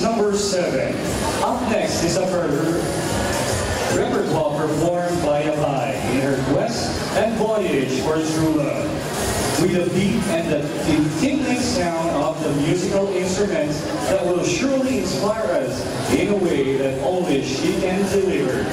number 7. Up next is a repertoire performed by Abay in her quest and voyage for true love. With the beat and the tinkling sound of the musical instruments that will surely inspire us in a way that only she can deliver.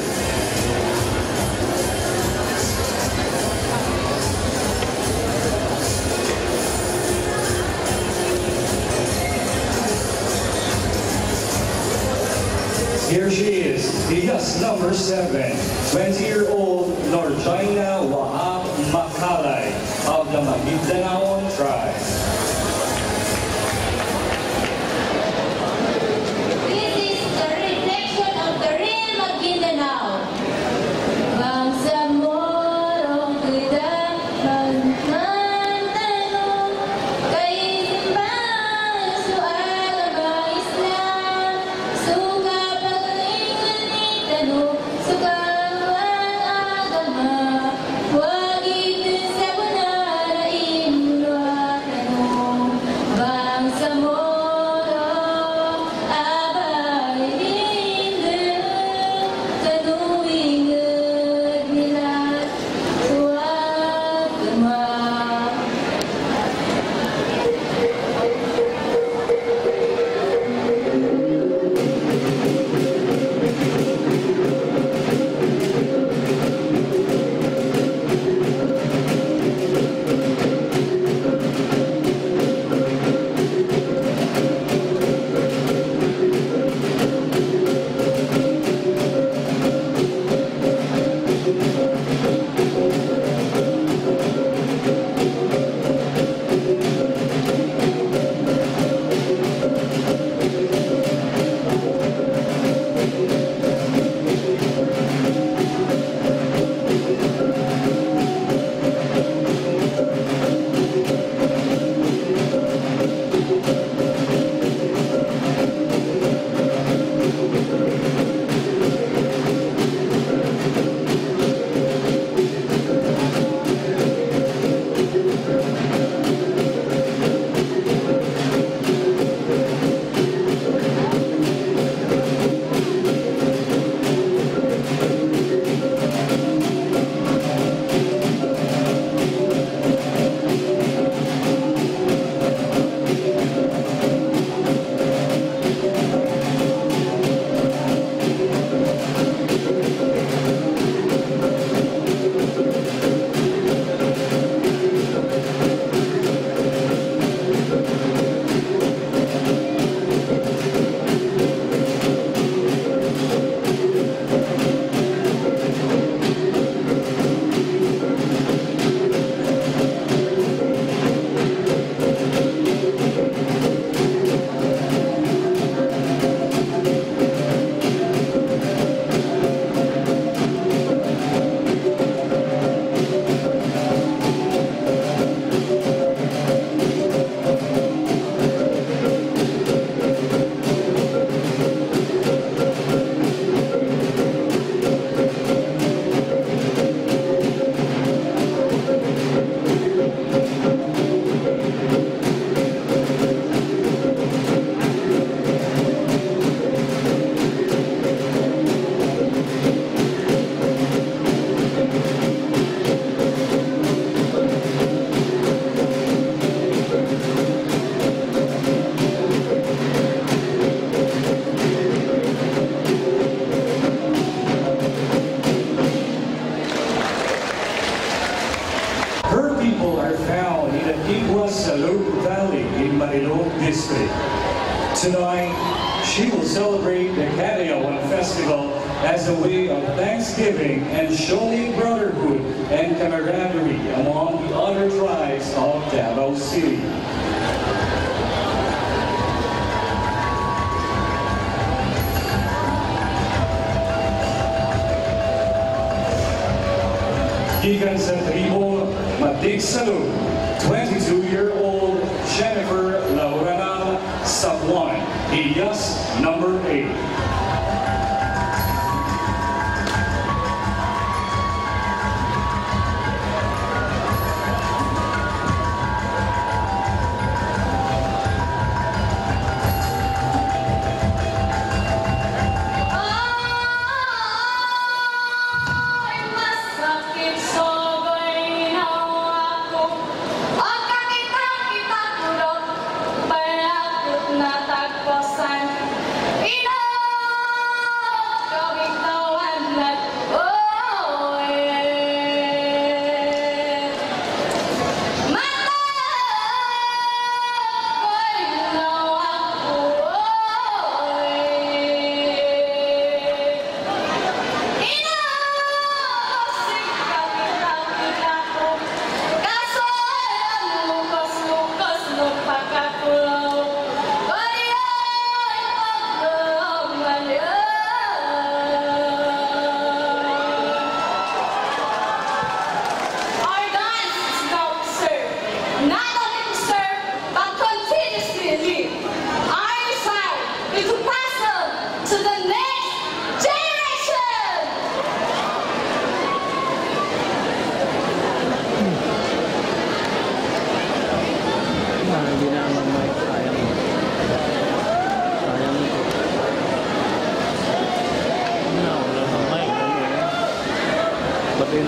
Here she is, Iyas number 7, 20-year-old Norjaina Wahab Makalay of the Maguindanaon tribe. This is the reflection of the real Maguindanao. Bangsamorong kuidang tanong kay simbang soal ba Islam suga pag-ingani tanong suga ang agama wag itin sa bunara imulwa tanong bangsamorong abay hindi kanuwing nila suwag gama. District. Tonight, she will celebrate the Kadayawan Festival as a way of thanksgiving and showing brotherhood and camaraderie among the other tribes of Davao City. Gigan sa tribo, Matig Salud, 22-year-old Jennifer Lauranal Sabuan, Iyas number 8.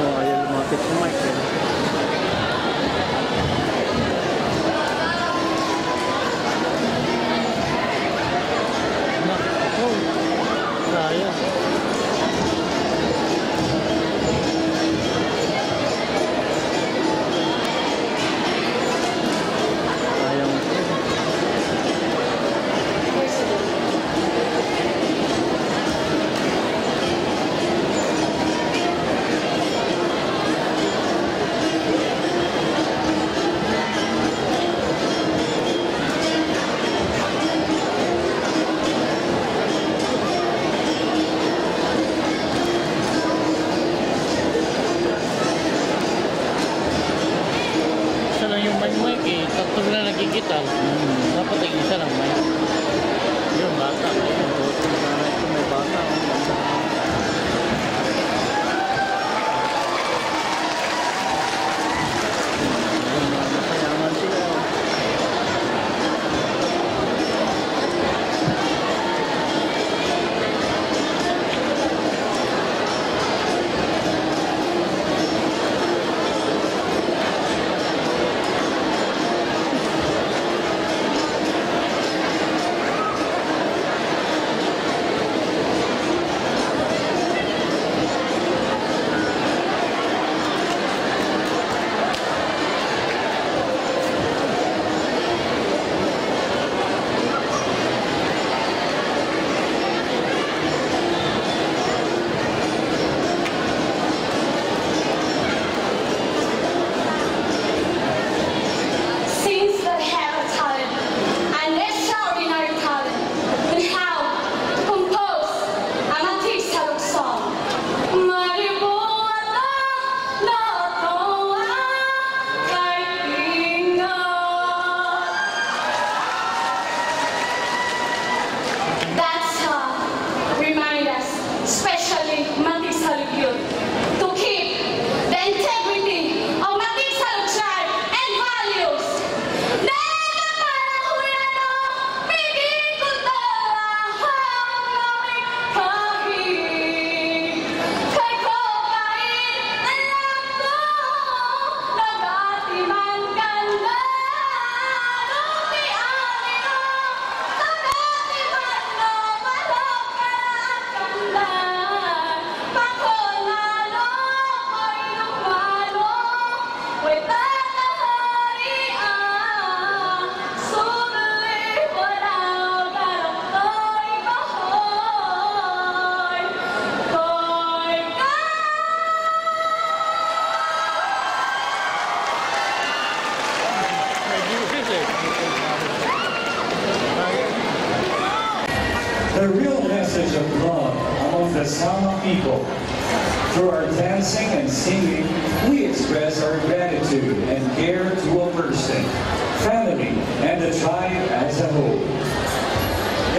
Ano, ayaw lumapit sa mic eh. Oh, sayang. Isa lang yung mic eh. Tatlo na nakikita. Dapat ay isa lang mic. Yung bata. May bata. Masayangan sila. Since they have a talent, an extraordinary talent, in how to compose an artistic song. Maribuana na tawa kay Ingat. That song reminds us, especially Matisal youth, to keep the integrity of Matisal tribe and values. The real message of love among the Sama people. Through our dancing and singing, we express our gratitude and care to a person, family, and the tribe as a whole.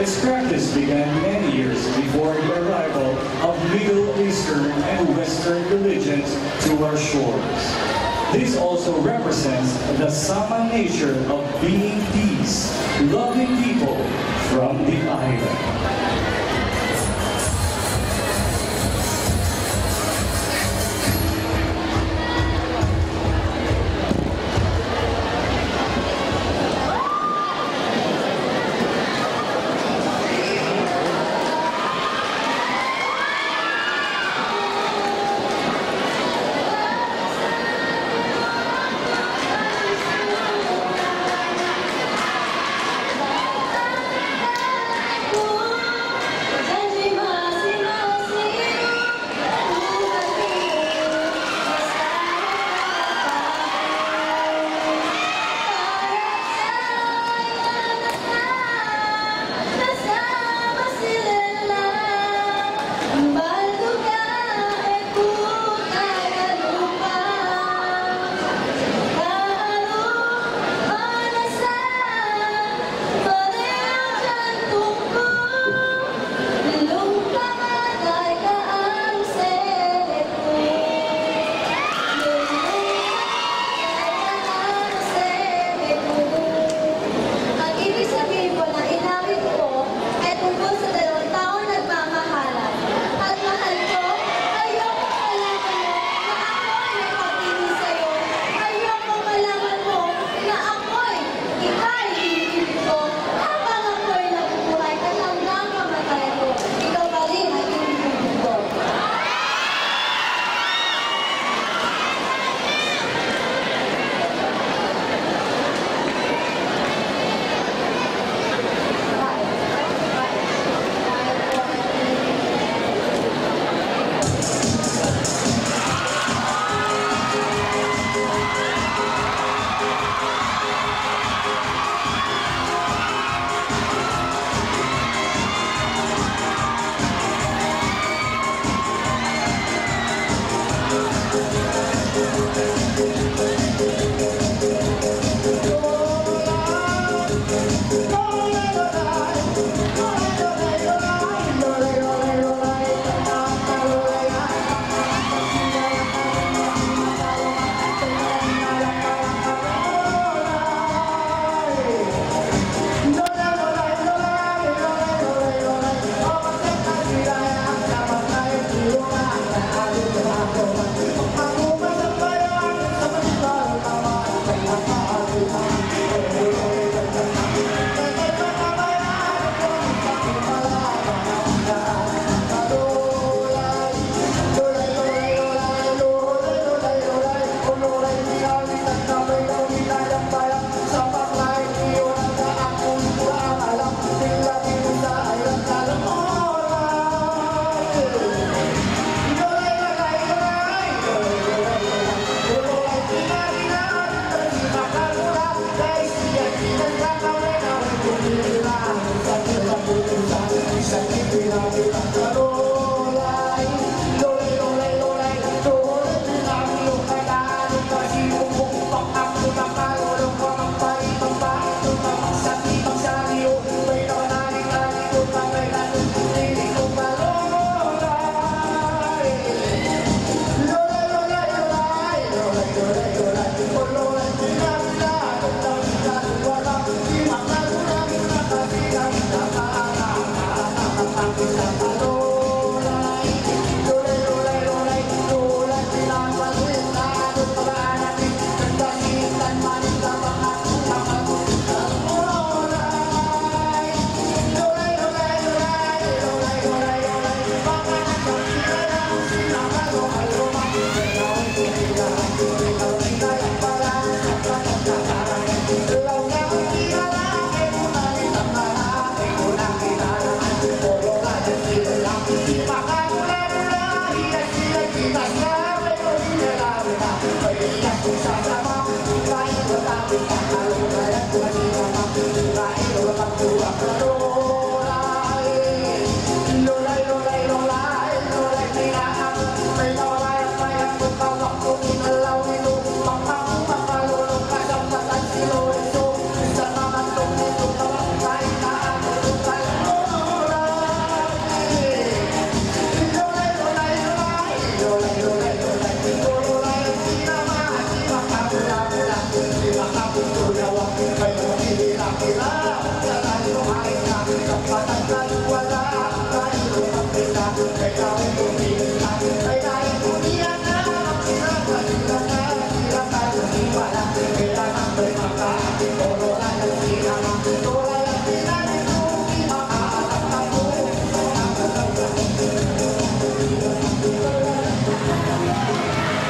Its practice began many years before the arrival of Middle Eastern and Western religions to our shores. This also represents the Sama nature of being peace, loving people from the island. Ooh.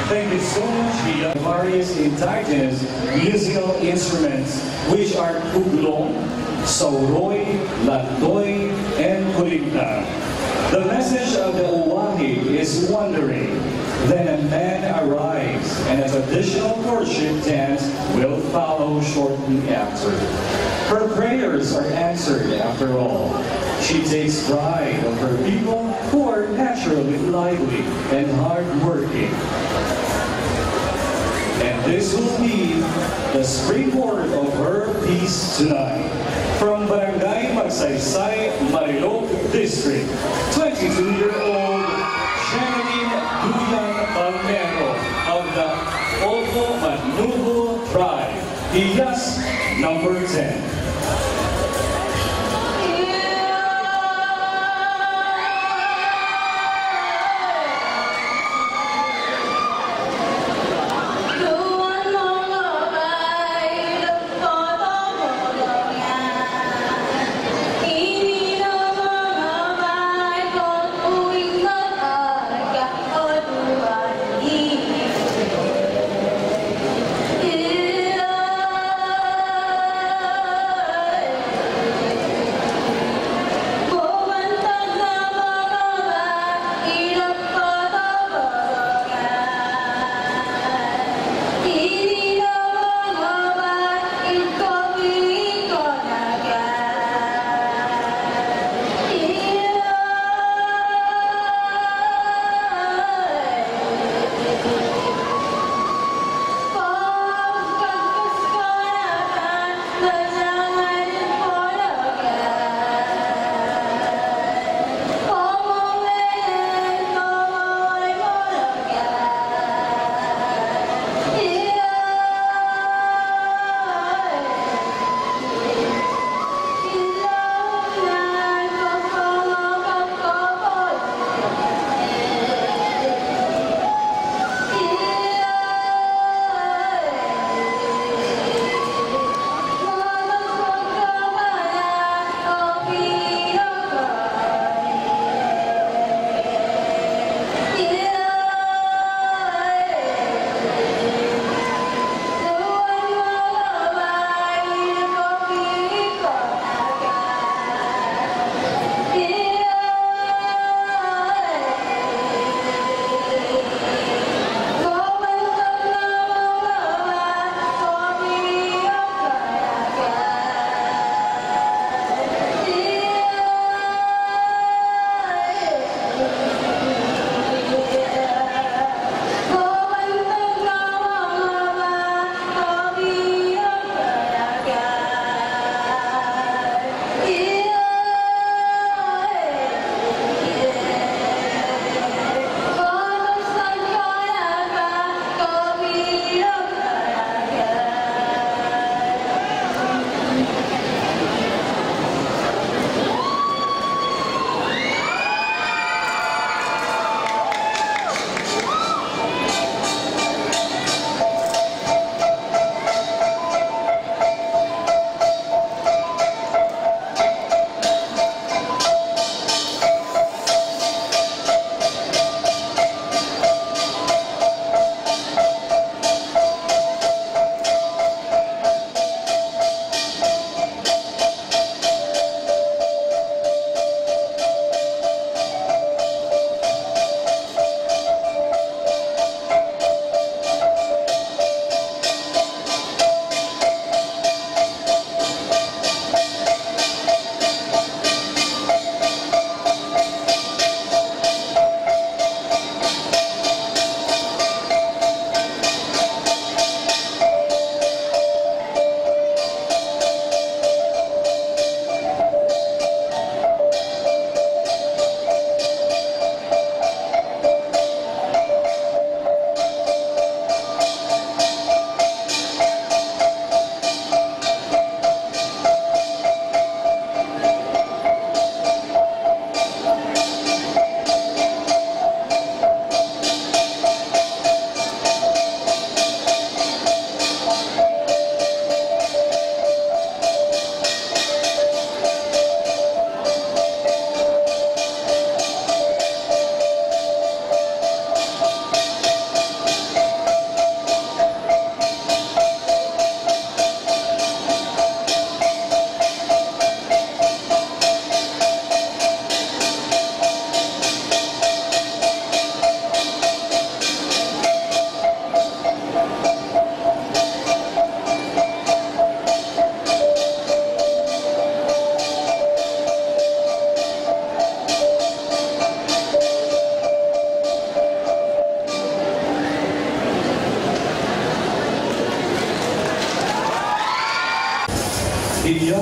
Thank you so much, Via. Various indigenous musical instruments, which are kuglong, sauroy, latoy, and kulinta. The message of the Owahi is wandering. Then a man arrives, and a traditional courtship dance will follow shortly after. Her prayers are answered after all. She takes pride of her people who are naturally lively and hardworking. And this will be the springboard of her piece tonight. From Barangay Magsaysay, Marilog District, 22-year-old Sherilyn Duyan Palmero of the Opo Manubo tribe. Iyas number 10. Ini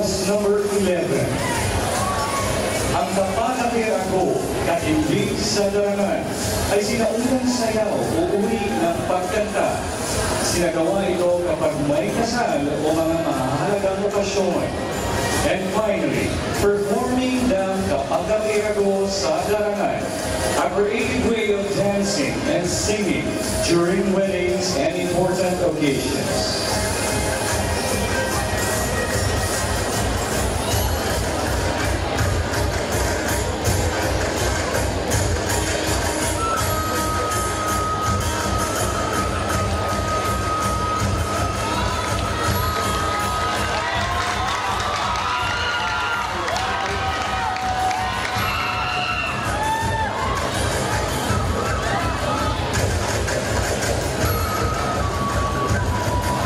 was number 11. Ang kapatapir ako kahilig sa darangan ay sinaunang sayaw o uri ng pagkanta. Sinagawa ito kapag may kasal o mga mahalagang okasyon. And finally, performing the kapatapir ako sa darangan, a creative way of dancing and singing during weddings and important occasions.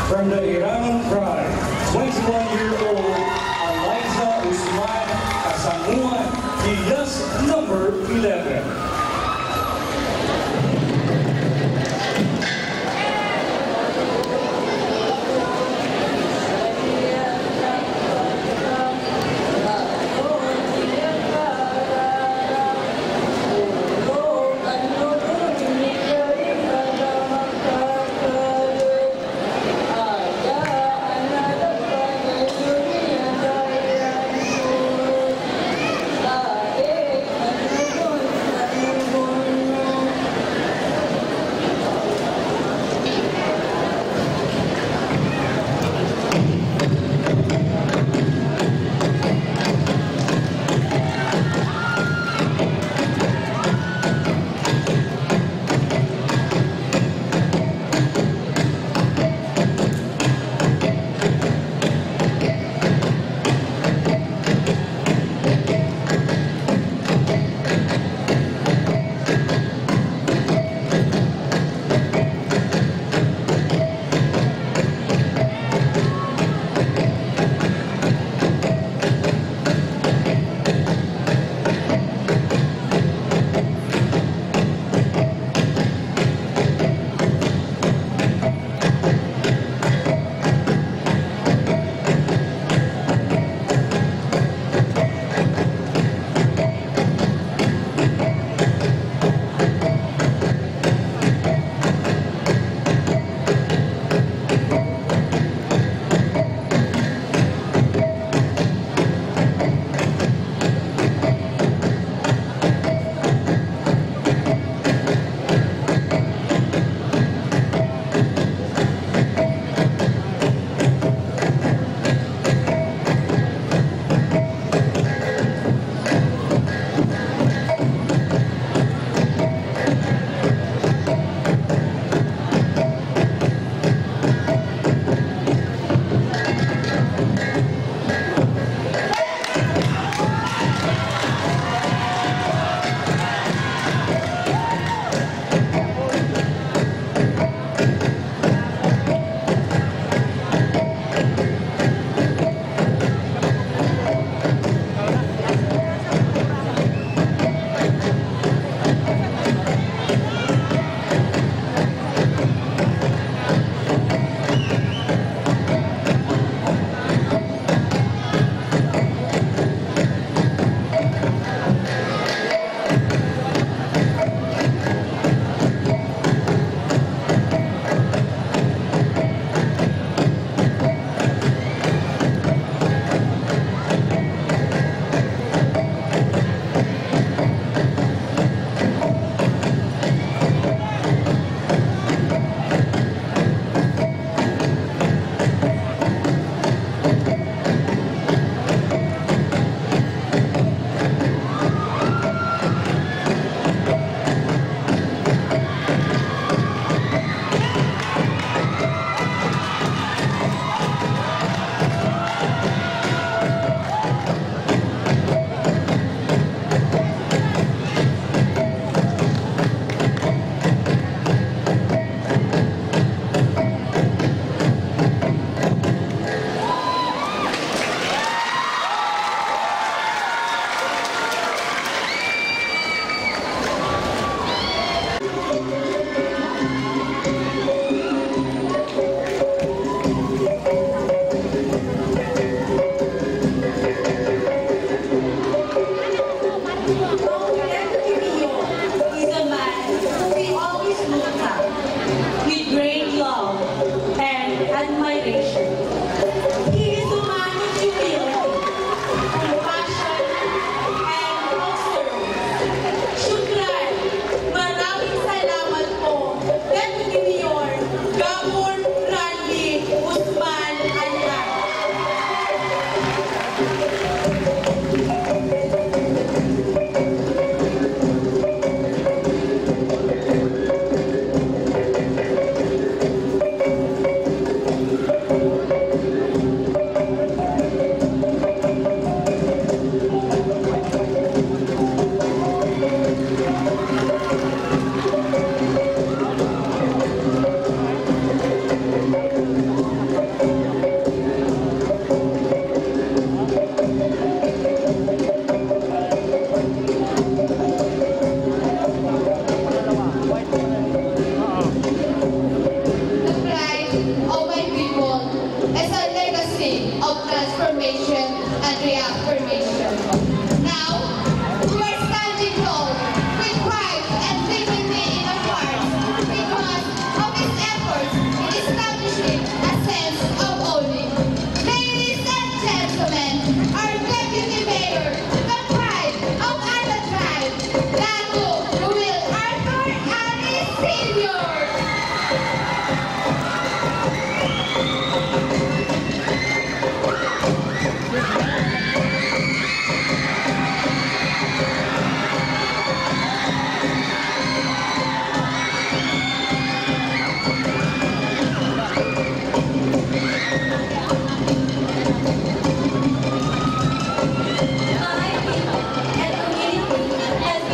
From the Iranon Pride, 21-year-old Eliza Usman Asanguan, he is number 11.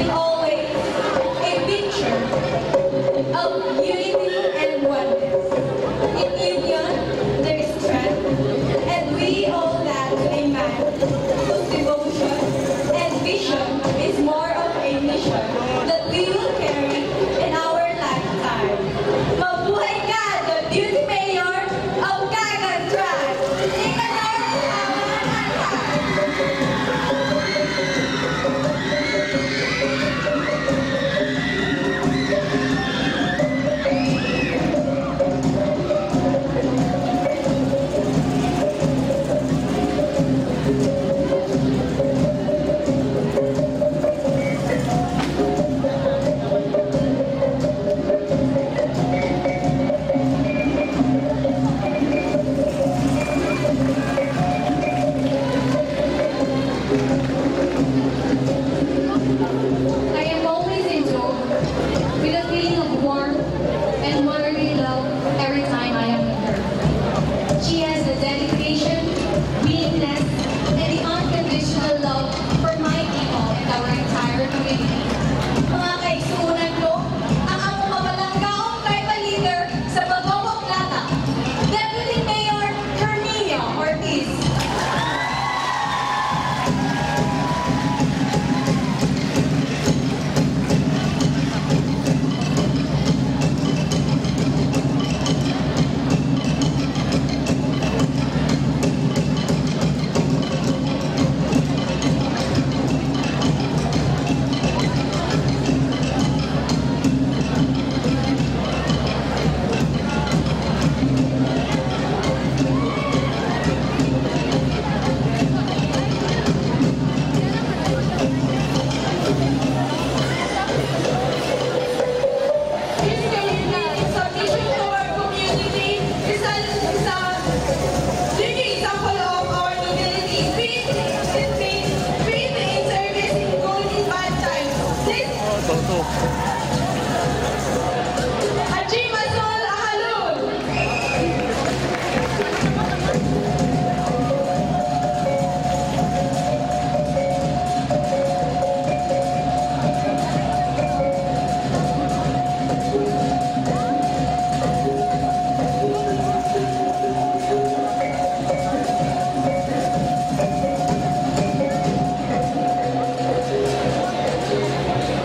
in all ways a picture of unity and oneness. In union, there is strength, and we owe that to a man whose devotion and vision is more of a mission that we will carry in our lifetime. Mabuhay ka, the beauty mayor of Cagayan Tribe! Ikanor I am always enjoyed with a feeling of warmth and motherly love every time I am with her. She has the dedication, willingness, and the unconditional love for my people and our entire community. Mga kaisunan ko, ang among mabalanggaong tribal leader sa Bagong Plata, Deputy Mayor Herminio Ortiz.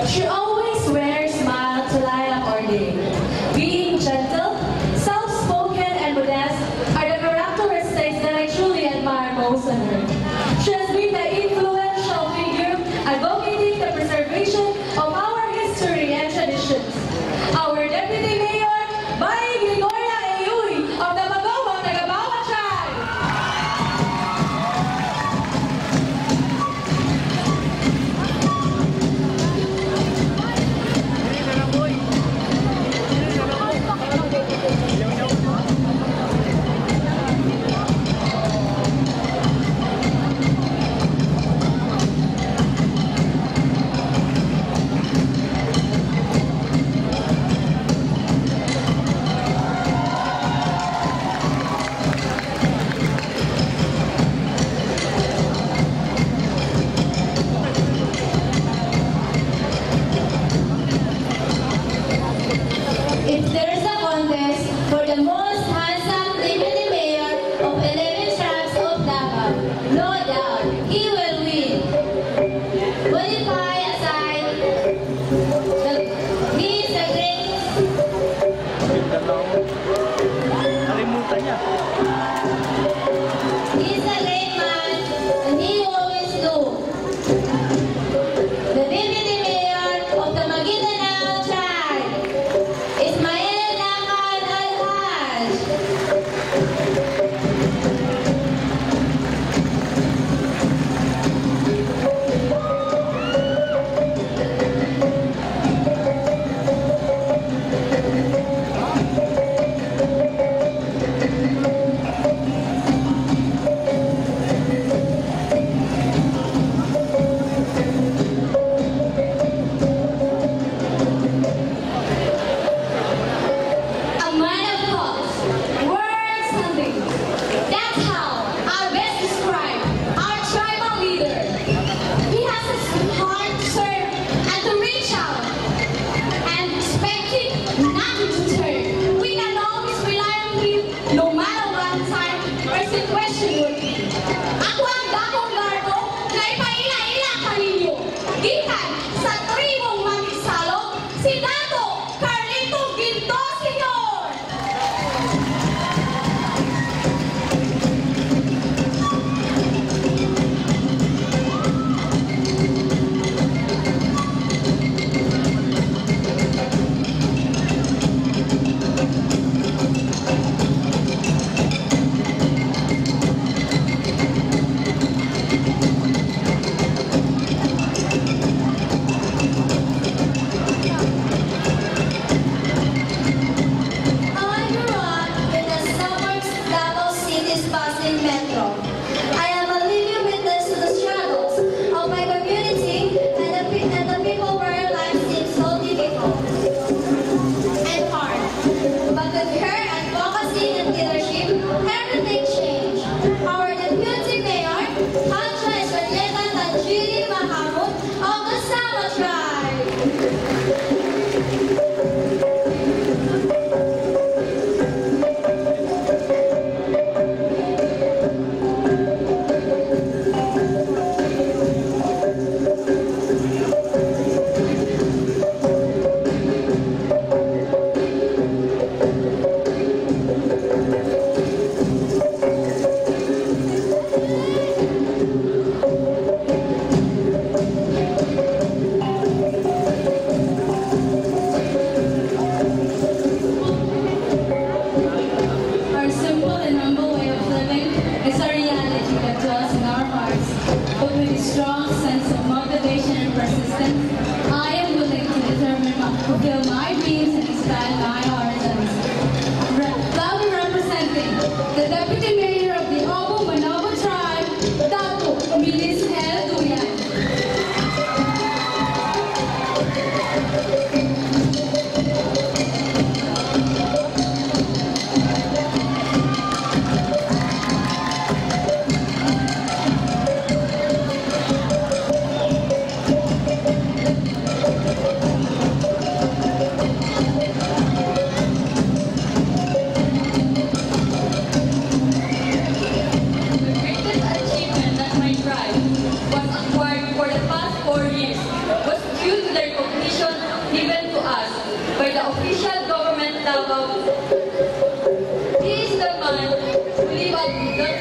She always wears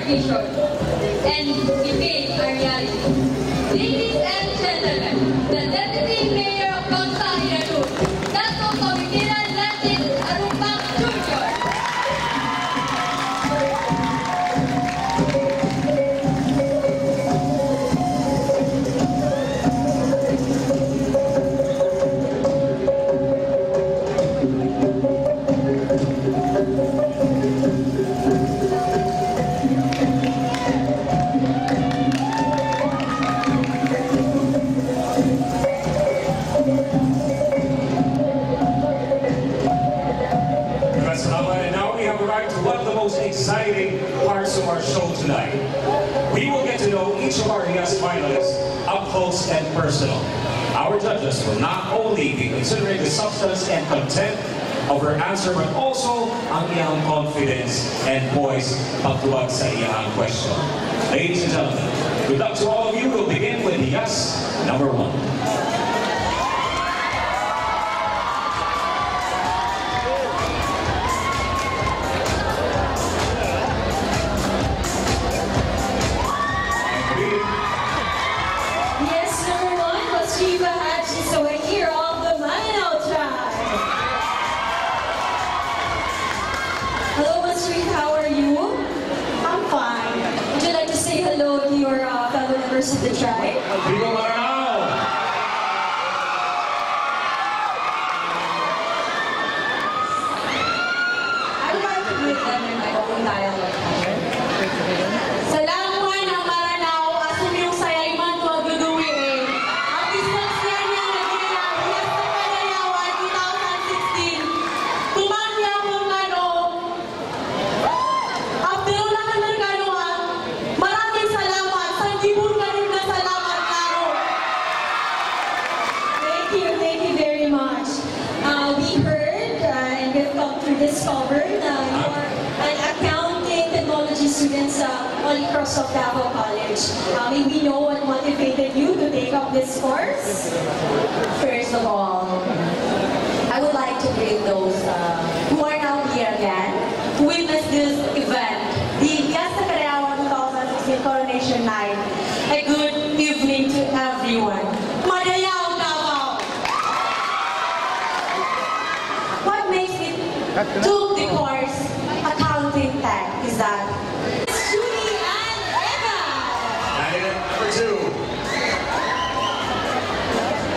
vision and became a reality. Ladies and gentlemen, the Deputy Mayor of Costa Irarut, Dato Pamikiran Latin Arupang Jr. Exciting parts of our show tonight. We will get to know each of our guest finalists up close and personal. Our judges will not only be considering the substance and content of her answer, but also ang iyang confidence and poise pagtuwag sa iyang question. Ladies and gentlemen, good luck to all of you. We'll begin with yes number 1. Of the tribe. Viva Maranao! I would like to greet them in my own dialect. Salamat ng Maranao, asun yung sayay man to aguduwi eh. Ang isang siya niya nagilang Fiesta Kadayawan 2016. Tumangya kung ano. Abdullah ng kanuan. Maraming salamat. Sanjibun ka rin na salamat karo. Thank you very much. We heard and we've come to discover na you are an accounting technology student sa Holy Cross of Davao College. May we know what motivated you to take up this course? First of all, I would like to greet those who are now here again to witness this event, the Fiesta Kadayawan 2016 Coronation Night. A good evening to everyone. Madayaw Davao! What makes me took the course Accounting Tech is that Judy and Eva! Candidate number 2.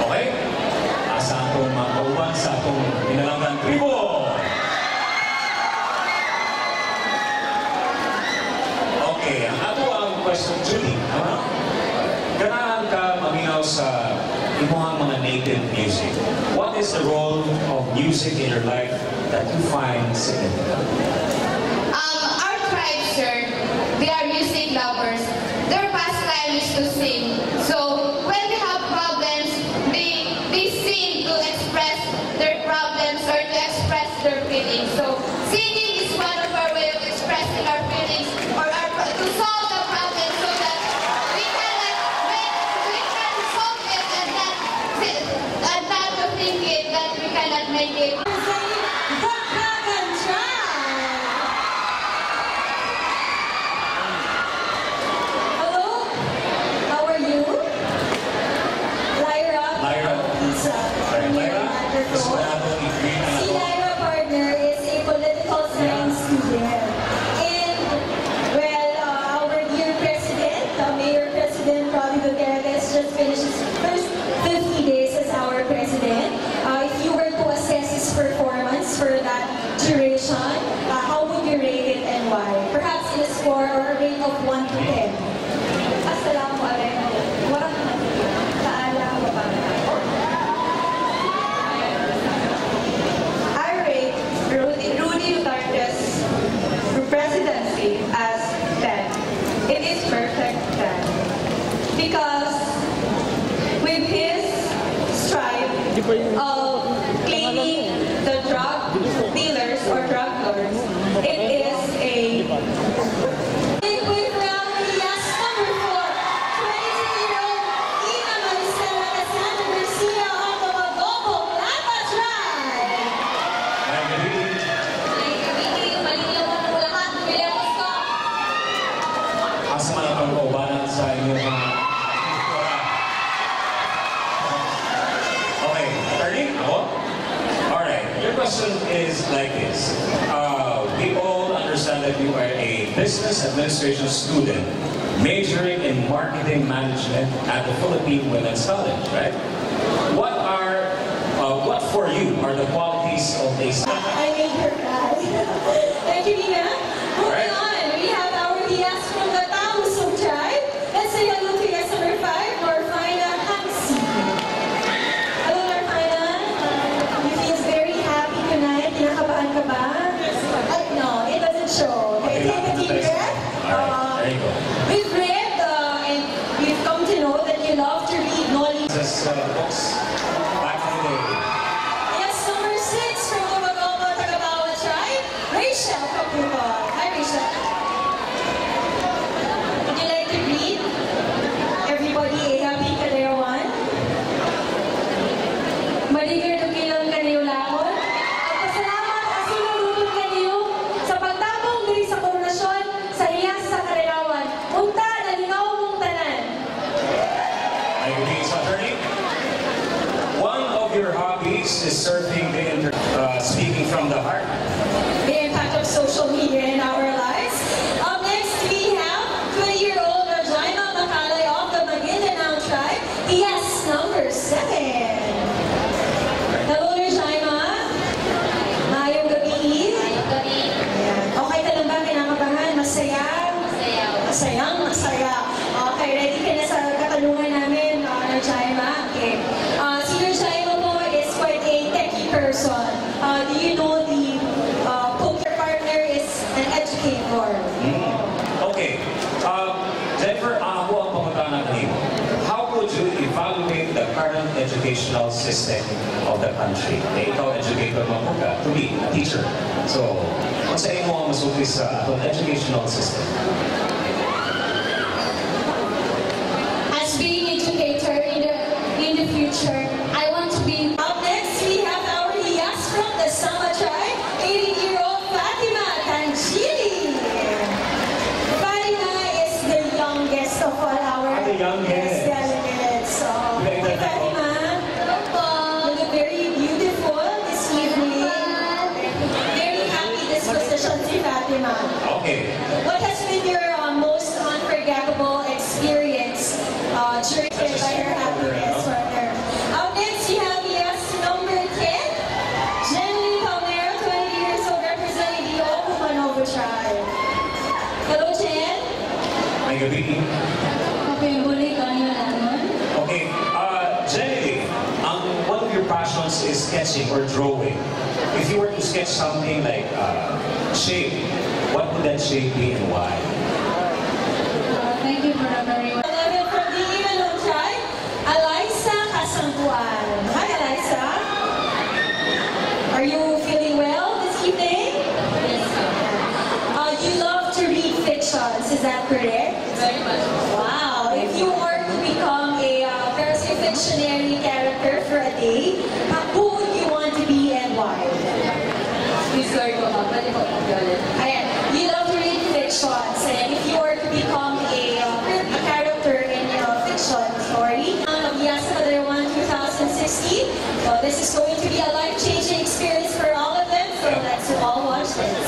Okay? Asa akong makauban sa akong inalangan tribo. Okay, ang ato ang question, Judy. Ganahan ka maminaw sa imuhang mga native music. What is the role of music in your life that you find significant? Our tribe, sir, they are music lovers. Their pastime is to sing. So when we have problems, they sing to express their problems or to express their feelings. So singing is one of our way of expressing our feelings or to solve the problem so that we can solve it and not to think it that we cannot make it. Si Lyra partner is a political science student. And, well, our dear President, Mayor President Robbie Duterte has just finished his first 50 days as our President. If you were to assess his performance for that duration, how would you rate it and why? Perhaps in a score or a rate of 1 to 10. Assalamualaikum. Rudy Duterte's presidency as 10. It is perfect 10. Because with his strive of cleaning the drug dealers or drug lords, it is a question is like this. We all understand that you are a business administration student majoring in marketing management at the Philippine Women's College, right? What for you are the qualities of a... I made her cry. Thank you, Nina. Moving on, we have our Diaz from the Tausog tribe. Let's say hello to Diaz number 5, Norfina Hansi. Hello, Norfina. You feel very happy tonight. Kinakabahan ka ba? No, it doesn't show. Okay, take a deep breath. There you go. We've read and we've come to know that you love to read knowledge. Books back in the day. Yes, number 6 from the Magogo Tagabawa tribe, Rachel Kaputo. Hi, Rachel. Would you like to read? Everybody, happy Kalerawan. Maligar dukilang kaniulakon. At pasalamat at sinulutod kaniyo sa pagtabong diri sa koronasyon sa iyas sa Kalerawan. Unta na lingaw mong tanan. Are you being attorney? One of your hobbies is surfing the internet, speaking from the heart. The impact of social media in our lives. Up next, we have 20-year-old Rajaima Makalay of the Maguindanao tribe. Yes, number 7. Hello, Rajaima. Mayong gabi. Ayong gabi. Ayan. Okay ka lang ba? Kinakabahan? Masaya? Masaya. Masaya. Okay, ready ka na sa katanungan namin, Rajaima? Okay. Si Rajaima po is quite a techie person. Do you know the poker partner is an educator? Okay. Jennifer, ako ang pangutana kanino. How would you evaluate the current educational system of the country? Ikaw, educator mo ka, to be a teacher. So, kung sa imo ang masuki sa atong educational system? As being educator in the future, I want to be... Up next, we have our Hiyas from the Sama tribe, 18-year-old Fatima Tanjili. Fatima is the youngest of all our The youngest. delegates. So, Very hey, good. Fatima, you look very beautiful this evening. Very happy disposition si Fatima. Okay. What has been your most unforgettable experience during by your happiness partner? Up next, you have yes, number 10, Jenny Palmero, 20 years old, representing the Okumanovo tribe. Hello, Jen. May gabi. Okay, muli kayo naman. Okay. Jenny, one of your passions is sketching or drawing. If you were to sketch something like shape, what would that shape be and why? Thank you for a very well. 11 from the Imanong tribe, Eliza Kasantuan. Hi, Eliza. Are you feeling well this evening? Yes, You love to read fictions, is that correct? very much. Wow. If you were to become a very fictionary character for a day, who would you want to be and why? Please go to pwede po ulit. Ayan. You love to read fictions, and if you were to become a character in a fiction story, of Yasa Kadarawan 2016, well, this is going to be a life-changing experience for all of them, so let's all watch this.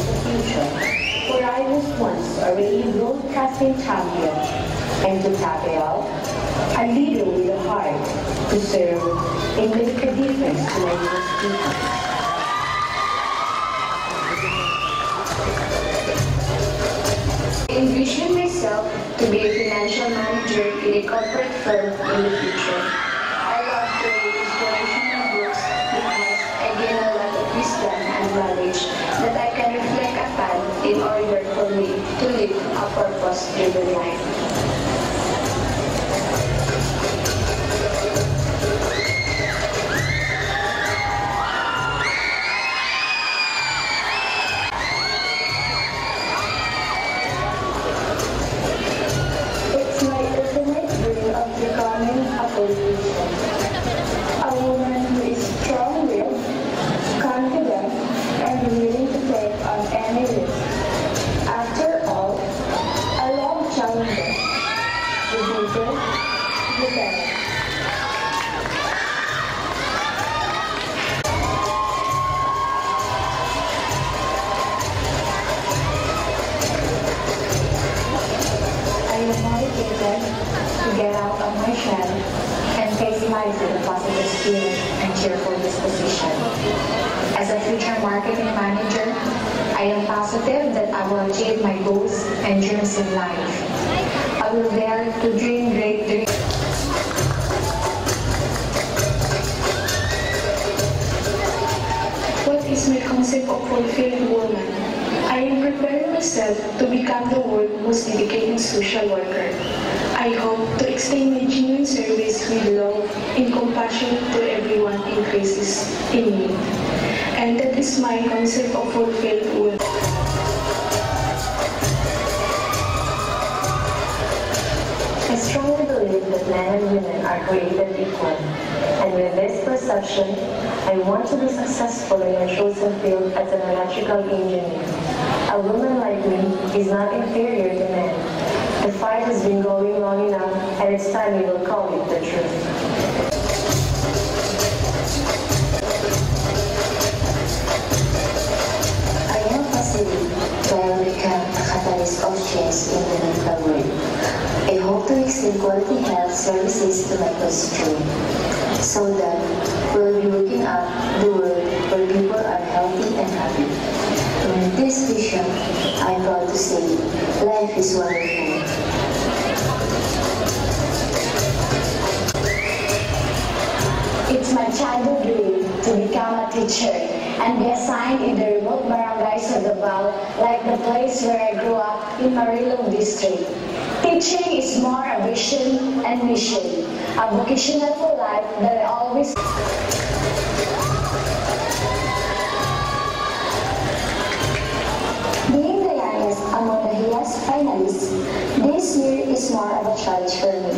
For I was once a radio broadcasting champion, and to tap it out, a leader with a heart to serve and make a difference to my constituents. I envision myself to be a financial manager in a corporate firm in the future. I love to read inspirational books because I gain a lot of wisdom and knowledge that I can reflect upon in order for me to live a purpose-driven life. become my friend and face life with a positive spirit and cheerful disposition. As a future marketing manager, I am positive that I will achieve my goals and dreams in life. I will dare to dream great dreams. What is my concept of fulfilled woman? I am preparing myself to become the world's most dedicated social worker. I hope to extend my genuine service with love and compassion to everyone in crisis in need. And that is my concept of fulfilled woman. I strongly believe that men and women are created equal. And with this perception, I want to be successful in my chosen field as an electrical engineer. A woman like me is not inferior to men. The fight has been going long enough, and it's time we will call it the truth. I am fascinated by become a catalyst of change in the medical world. I hope to extend quality health services to my constituents so that we'll be looking at the world where people are healthy and happy. In this vision, I'm proud to say, life is wonderful. It's my childhood dream to become a teacher and be assigned in the remote barangays of Davao, like the place where I grew up in Marilog district. Teaching is more a vision and mission, a vocational for life that I always... Being the youngest among the HIAS finalists, this year is more of a challenge for me.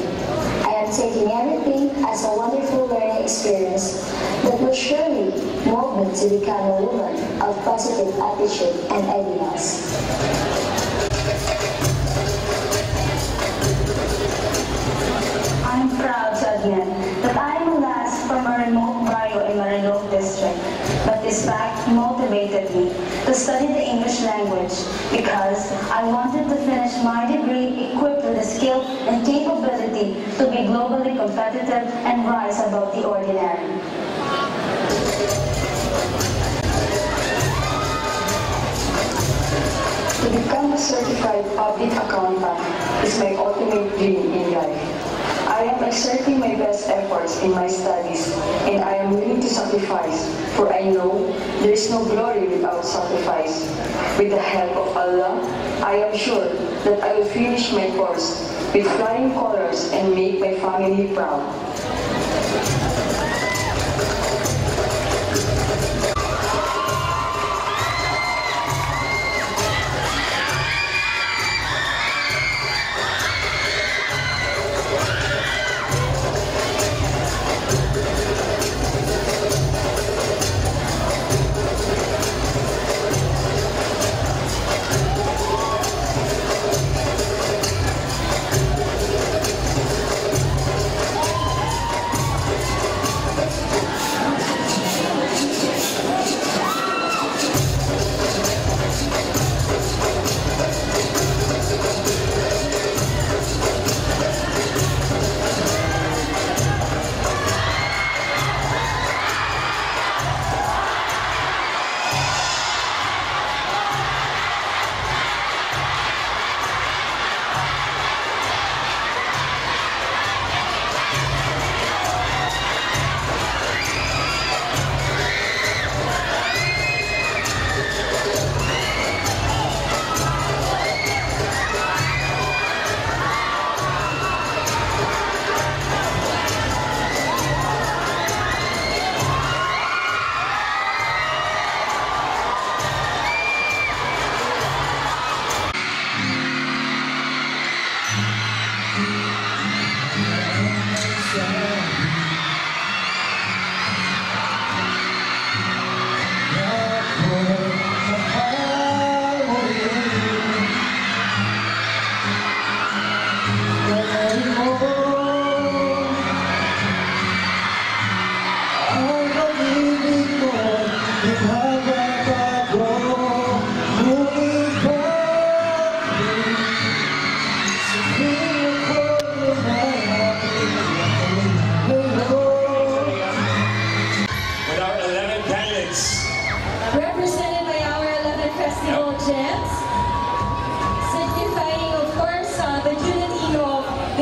I am taking everything as a wonderful learning experience that will surely mold me to become a woman of positive attitude and ideals. I'm proud to admit that I am last from a remote barrio in Marilog district, but this fact motivated me to study the English language because I wanted to finish my degree equipped with the skill and capability to be globally competitive and rise above the ordinary. To become a certified public accountant is my ultimate dream in life. I am exerting my best efforts in my studies, and I am willing to sacrifice, for I know there is no glory without sacrifice. With the help of Allah, I am sure that I will finish my course with flying colors and make my family proud.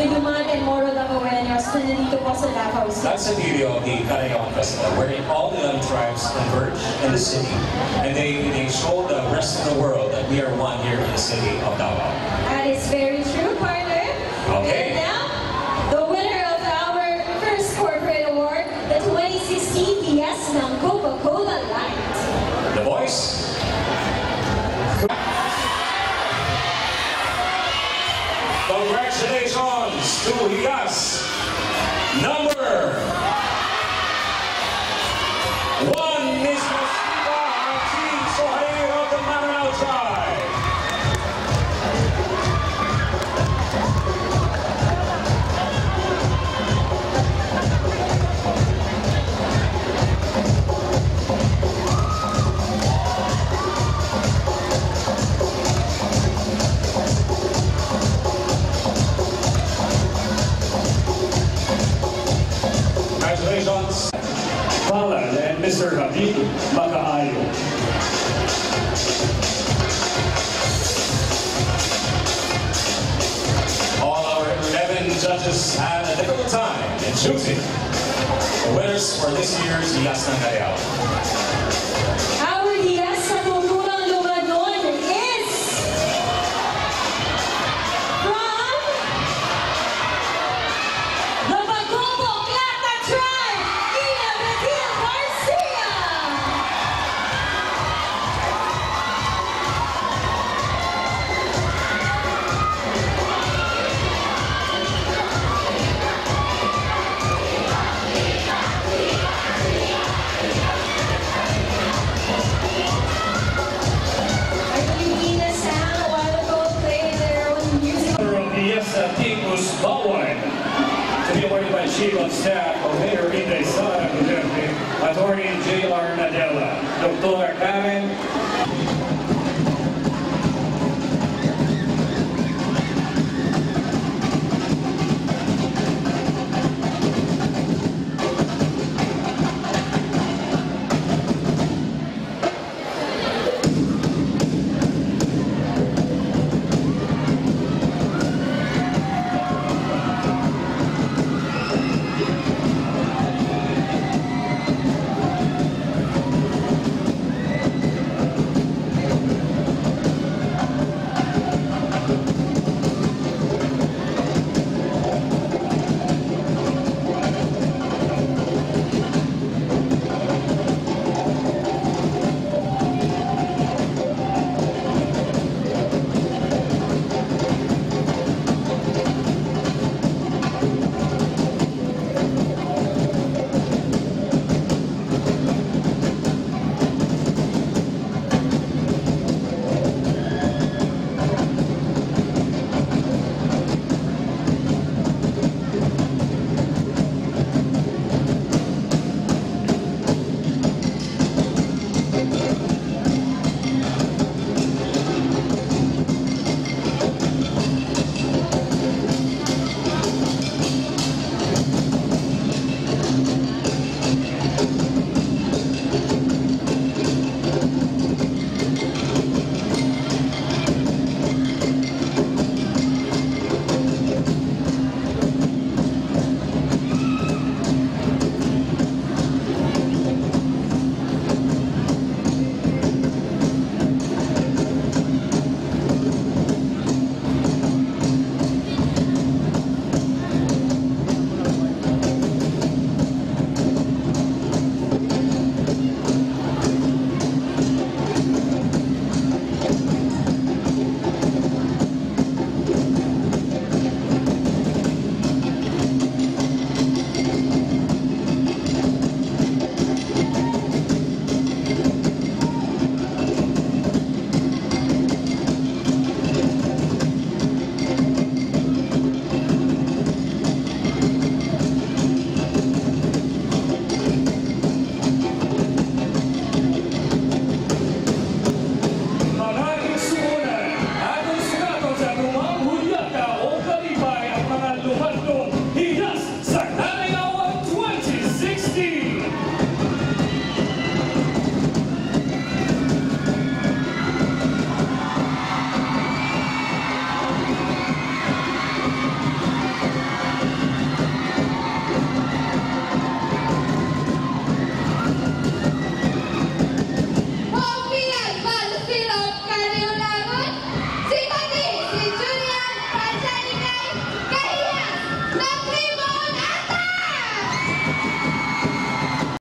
Duman and Moro Dacaweños na nandito po sa Davao City. That's the beauty of the Karayawan Festival, where all the other tribes converge in the city, and they show the rest of the world that we are one here in the city of Davao. That is very true, partner. Okay. And now, the winner of our first corporate award, the 2016 PS ng Coca-Cola Light. The voice. Congratulations to Higas number 1, Miss Masiva Hati Sohail of the Maranao tribe. Congratulations. Palan and Mr. Habib Makaayo. All our 11 judges had a difficult time in choosing the winners for this year's Higas ng Karayawan. Our Higas sa Kulturang Lumanon is from the Bagobo Plata Tribe, Ina Betil Garcia. I believe Ina sang a while ago played their own music. From Fiesta Ticos Bawan, to be awarded by Chief of Staff of Mayor Inday Sara Duterte, Attorney J.R. Nadella, Dr. Karen